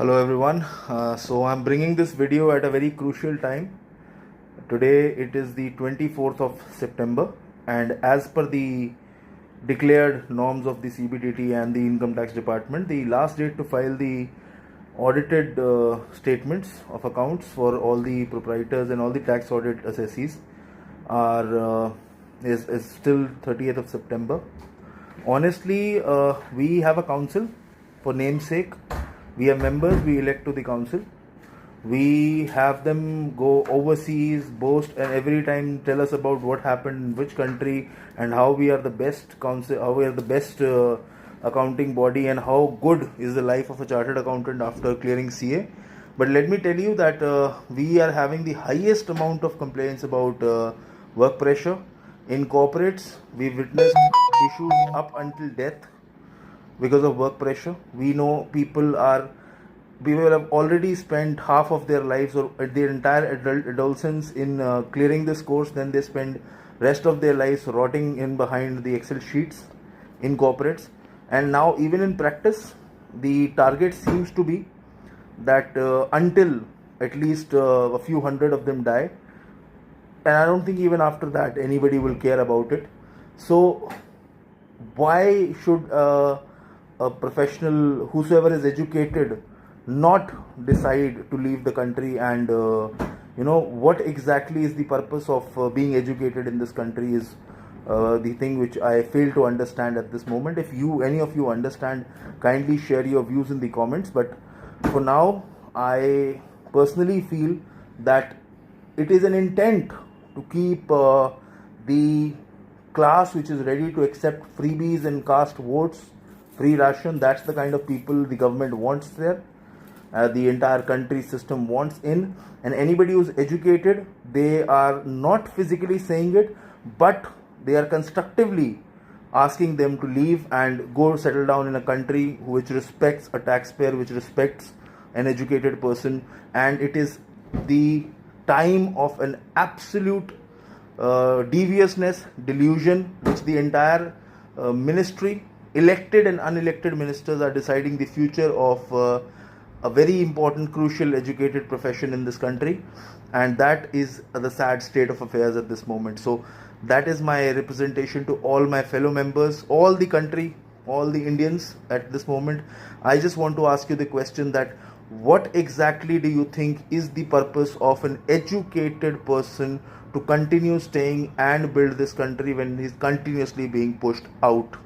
Hello everyone. So I'm bringing this video at a very crucial time. Today it is the 24th of September, and as per the declared norms of the CBDT and the Income Tax Department, the last date to file the audited statements of accounts for all the proprietors and all the tax audit assessees is still 30th of September. Honestly, we have a council for namesake. We have members we elect to the council. We have them go overseas, boast, and every time tell us about what happened in which country and how we are the best council, how we are the best accounting body, and how good is the life of a chartered accountant after clearing CA. But let me tell you that we are having the highest amount of complaints about work pressure. In corporates, we witnessed issues up until death because of work pressure. We know people have already spent half of their lives or their entire adolescence in clearing this course. Then they spend rest of their lives rotting in behind the Excel sheets in corporates. And now even in practice, the target seems to be that until at least a few hundred of them die, and I don't think even after that anybody will care about it. So why should a professional, whosoever is educated, not decide to leave the country? And what exactly is the purpose of being educated in this country is the thing which I fail to understand at this moment. If any of you understand, kindly share your views in the comments. But for now, I personally feel that it is an intent to keep the class which is ready to accept freebies and cast votes, free ration. That's the kind of people the government wants there. The entire country system wants in. And anybody who's educated, they are not physically saying it, but they are constructively asking them to leave and go settle down in a country which respects a taxpayer, which respects an educated person. And it is the time of an absolute deviousness, delusion, which the entire ministry, elected and unelected ministers, are deciding the future of a very important, crucial, educated profession in this country. And that is the sad state of affairs at this moment. So that is my representation to all my fellow members, all the country, all the Indians at this moment. I just want to ask you the question that what exactly do you think is the purpose of an educated person to continue staying and build this country when he is continuously being pushed out?